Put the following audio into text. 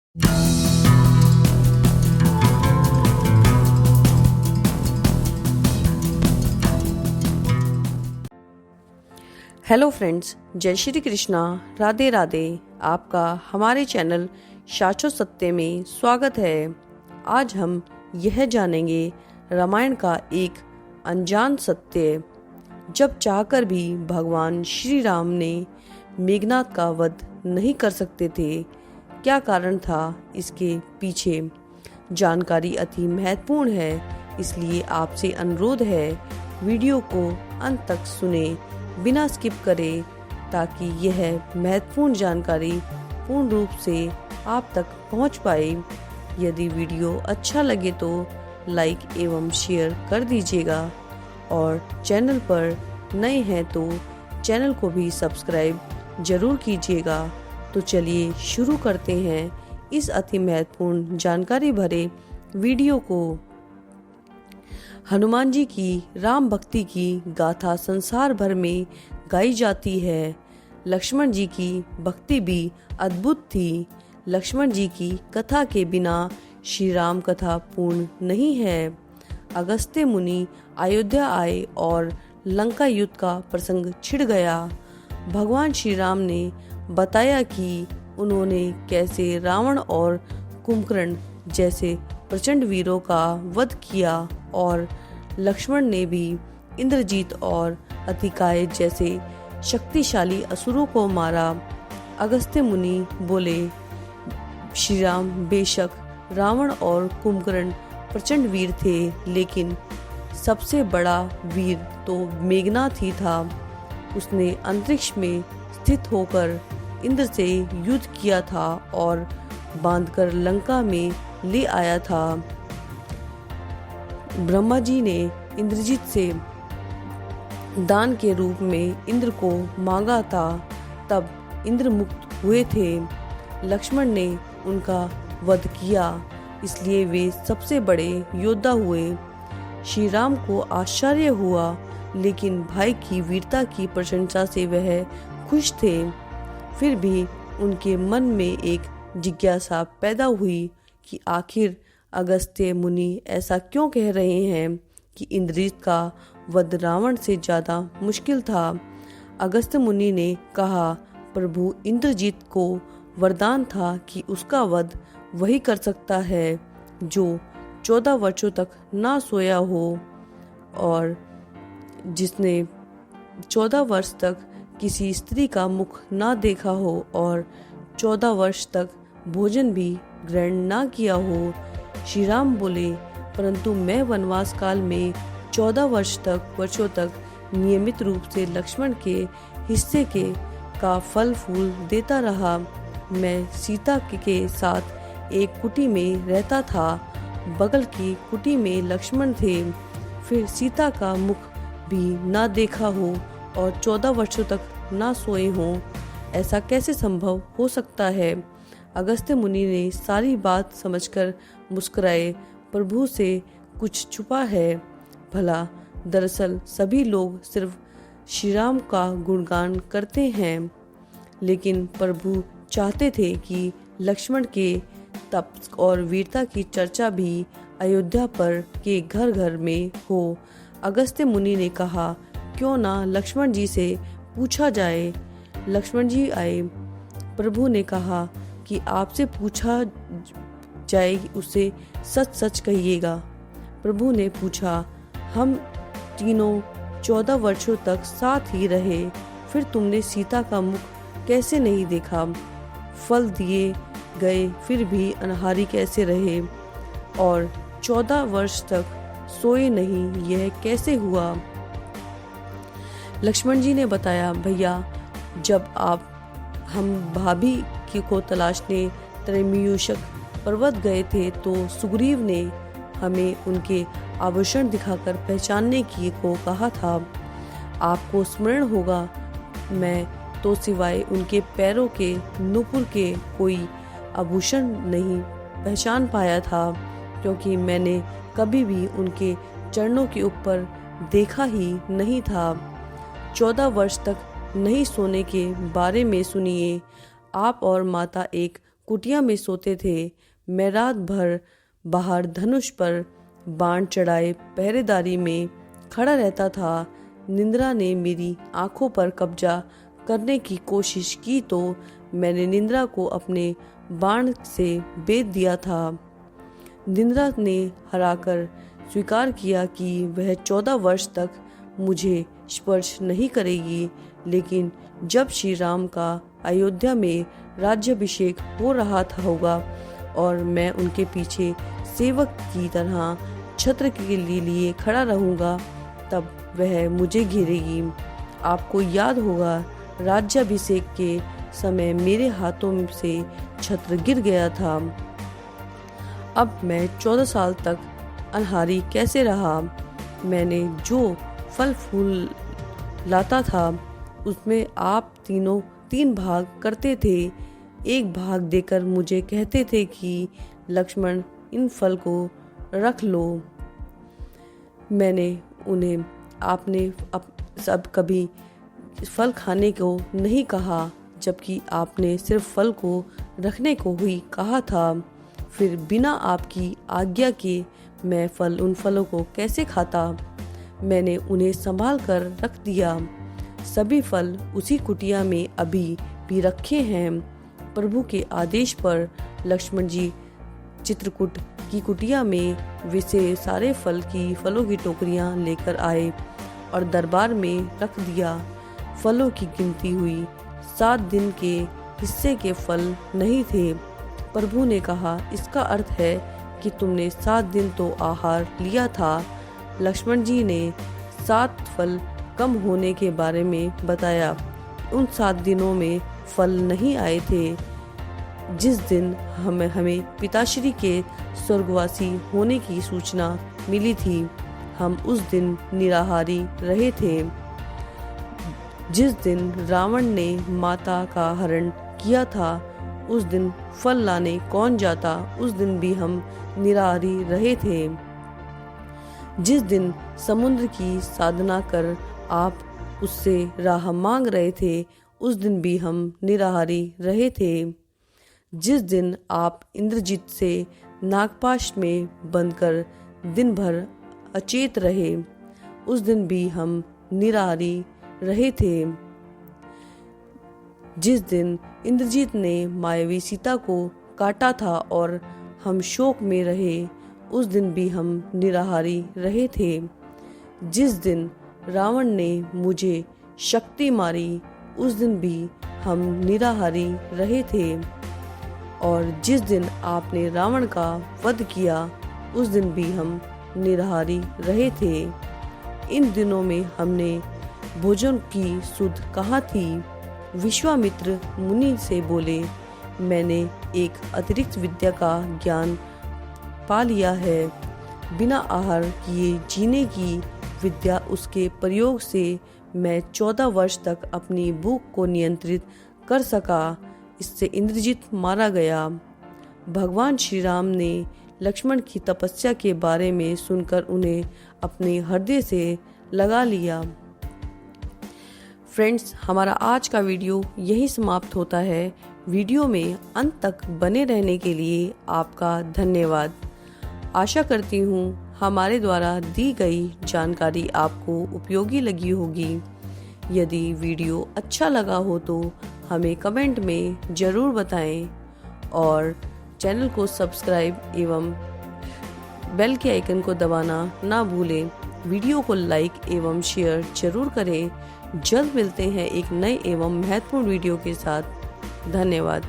Hello friends, जय श्री कृष्णा, राधे राधे। आपका हमारे चैनल शाश्वत सत्य में स्वागत है। आज हम यह जानेंगे रामायण का एक अनजान सत्य। जब चाहकर भी भगवान श्री राम ने मेघनाद का वध नहीं कर सकते थे, क्या कारण था इसके पीछे? जानकारी अति महत्वपूर्ण है, इसलिए आपसे अनुरोध है वीडियो को अंत तक सुने, बिना स्किप करें, ताकि यह महत्वपूर्ण जानकारी पूर्ण रूप से आप तक पहुंच पाए। यदि वीडियो अच्छा लगे तो लाइक एवं शेयर कर दीजिएगा और चैनल पर नए हैं तो चैनल को भी सब्सक्राइब जरूर कीजिएगा। तो चलिए शुरू करते हैं इस अति महत्वपूर्ण जानकारी भरे वीडियो को। हनुमान जी की राम भक्ति की गाथा संसार भर में गाई जाती है। लक्ष्मण जी की भक्ति भी अद्भुत थी। लक्ष्मण जी की कथा के बिना श्री राम कथा पूर्ण नहीं है। अगस्त्य मुनि अयोध्या आए और लंका युद्ध का प्रसंग छिड़ गया। भगवान श्री राम ने बताया कि उन्होंने कैसे रावण और कुंभकर्ण जैसे प्रचंड वीरों का वध किया और लक्ष्मण ने भी इंद्रजीत और अतिकाय जैसे शक्तिशाली असुरों को मारा। अगस्त्य मुनि बोले, श्री राम बेशक रावण और कुंभकर्ण प्रचंड वीर थे, लेकिन सबसे बड़ा वीर तो मेघनाद ही था। उसने अंतरिक्ष में स्थित होकर इंद्र से युद्ध किया था और बांधकर लंका में ले आया था। ब्रह्मा जी ने इंद्रजीत से दान के रूप में इंद्र को मांगा था, तब इंद्र मुक्त हुए थे। लक्ष्मण ने उनका वध किया, इसलिए वे सबसे बड़े योद्धा हुए। श्री राम को आश्चर्य हुआ, लेकिन भाई की वीरता की प्रशंसा से वह खुश थे। फिर भी उनके मन में एक जिज्ञासा पैदा हुई कि आखिर अगस्त्य मुनि ऐसा क्यों कह रहे हैं कि इंद्रजीत का वध रावण से ज्यादा मुश्किल था। अगस्त्य मुनि ने कहा, प्रभु इंद्रजीत को वरदान था कि उसका वध वही कर सकता है जो 14 वर्षों तक ना सोया हो और जिसने 14 वर्ष तक किसी स्त्री का मुख ना देखा हो और 14 वर्ष तक भोजन भी ग्रहण ना किया हो। श्री राम बोले, परंतु मैं वनवास काल में 14 वर्षों तक नियमित रूप से लक्ष्मण के हिस्से का फल फूल देता रहा। मैं सीता के साथ एक कुटी में रहता था। बगल की कुटी में लक्ष्मण थे। फिर सीता का मुख भी ना देखा हो और 14 वर्षों तक ना सोए हों। ऐसा कैसे संभव हो सकता है? अगस्त्य मुनि ने सारी बात समझकर मुस्कुराए, प्रभु से कुछ छुपा है भला? दरअसल सभी लोग सिर्फ श्री राम का गुणगान करते हैं, लेकिन प्रभु चाहते थे कि लक्ष्मण के तप और वीरता की चर्चा भी अयोध्या पर के घर घर में हो। अगस्त्य मुनि ने कहा, क्यों ना लक्ष्मण जी से पूछा जाए। लक्ष्मण जी आए। प्रभु ने कहा कि आपसे पूछा जाए, उसे सच सच कहिएगा। प्रभु ने पूछा, हम तीनों 14 वर्षों तक साथ ही रहे, फिर तुमने सीता का मुख कैसे नहीं देखा? फल दिए गए फिर भी अनहारी कैसे रहे और 14 वर्ष तक सोए नहीं, यह कैसे हुआ? लक्ष्मण जी ने बताया, भैया जब हम भाभी को तलाशने त्रैमियूषक पर्वत गए थे तो सुग्रीव ने हमें उनके आभूषण दिखाकर पहचानने की को कहा था। आपको स्मरण होगा, मैं तो सिवाय उनके पैरों के नुपुर के कोई आभूषण नहीं पहचान पाया था, क्योंकि मैंने कभी भी उनके चरणों के ऊपर देखा ही नहीं था। 14 वर्ष तक नहीं सोने के बारे में सुनिए। आप और माता एक कुटिया में सोते थे। मैं रात भर बाहर धनुष पर बाण चढ़ाए पहरेदारी में खड़ा रहता था। निंद्रा ने मेरी आंखों पर कब्जा करने की कोशिश की तो मैंने निंद्रा को अपने बाण से बेध दिया था। निंद्रा ने हराकर स्वीकार किया कि वह 14 वर्ष तक मुझे स्पर्श नहीं करेगी, लेकिन जब श्री राम का अयोध्या में राज्याभिषेक हो रहा था होगा और मैं उनके पीछे सेवक की तरह छत्र के लिए खड़ा रहूंगा, तब वह मुझे घेरेगी। आपको याद होगा, राज्याभिषेक के समय मेरे हाथों से छत्र गिर गया था। अब मैं 14 साल तक अनहारी कैसे रहा। मैंने जो फल फूल लाता था उसमें आप तीनों 3 भाग करते थे। एक भाग देकर मुझे कहते थे कि लक्ष्मण इन फल को रख लो। मैंने उन्हें आपने सब कभी फल खाने को नहीं कहा, जबकि आपने सिर्फ फल को रखने को ही कहा था। फिर बिना आपकी आज्ञा के मैं उन फलों को कैसे खाता। मैंने उन्हें संभाल कर रख दिया। सभी फल उसी कुटिया में अभी भी रखे हैं। प्रभु के आदेश पर लक्ष्मण जी चित्रकूट की कुटिया में विसे सारे फलों की टोकरियां लेकर आए और दरबार में रख दिया। फलों की गिनती हुई, 7 दिन के हिस्से के फल नहीं थे। प्रभु ने कहा, इसका अर्थ है कि तुमने 7 दिन तो आहार लिया था। लक्ष्मण जी ने 7 फल कम होने के बारे में बताया। उन 7 दिनों में फल नहीं आए थे। जिस दिन हमें पिताश्री के स्वर्गवासी होने की सूचना मिली थी, हम उस दिन निराहारी रहे थे। जिस दिन रावण ने माता का हरण किया था, उस दिन फल लाने कौन जाता, उस दिन भी हम निराहारी रहे थे। जिस दिन समुद्र की साधना कर आप उससे राह मांग रहे थे, उस दिन भी हम निराहारी रहे थे। जिस दिन आप इंद्रजीत से नागपाश में बंधकर दिन भर अचेत रहे, उस दिन भी हम निराहारी रहे थे। जिस दिन इंद्रजीत ने मायावी सीता को काटा था और हम शोक में रहे, उस दिन भी हम निराहारी रहे थे। जिस दिन रावण ने मुझे शक्ति मारी, उस दिन भी हम निराहारी रहे थे। और जिस दिन आपने रावण का वध किया, उस दिन भी हम निराहारी रहे थे। इन दिनों में हमने भोजन की सुध कहाँ थी। विश्वामित्र मुनि से बोले, मैंने एक अतिरिक्त विद्या का ज्ञान पा लिया है। बिना आहार किए जीने की विद्या, उसके प्रयोग से मैं 14 वर्ष तक अपनी भूख को नियंत्रित कर सका। इससे इंद्रजीत मारा गया। भगवान श्री राम ने लक्ष्मण की तपस्या के बारे में सुनकर उन्हें अपने हृदय से लगा लिया। फ्रेंड्स, हमारा आज का वीडियो यही समाप्त होता है। वीडियो में अंत तक बने रहने के लिए आपका धन्यवाद। आशा करती हूँ हमारे द्वारा दी गई जानकारी आपको उपयोगी लगी होगी। यदि वीडियो अच्छा लगा हो तो हमें कमेंट में ज़रूर बताएं और चैनल को सब्सक्राइब एवं बेल के आइकन को दबाना ना भूलें। वीडियो को लाइक एवं शेयर जरूर करें। जल्द मिलते हैं एक नए एवं महत्वपूर्ण वीडियो के साथ। धन्यवाद।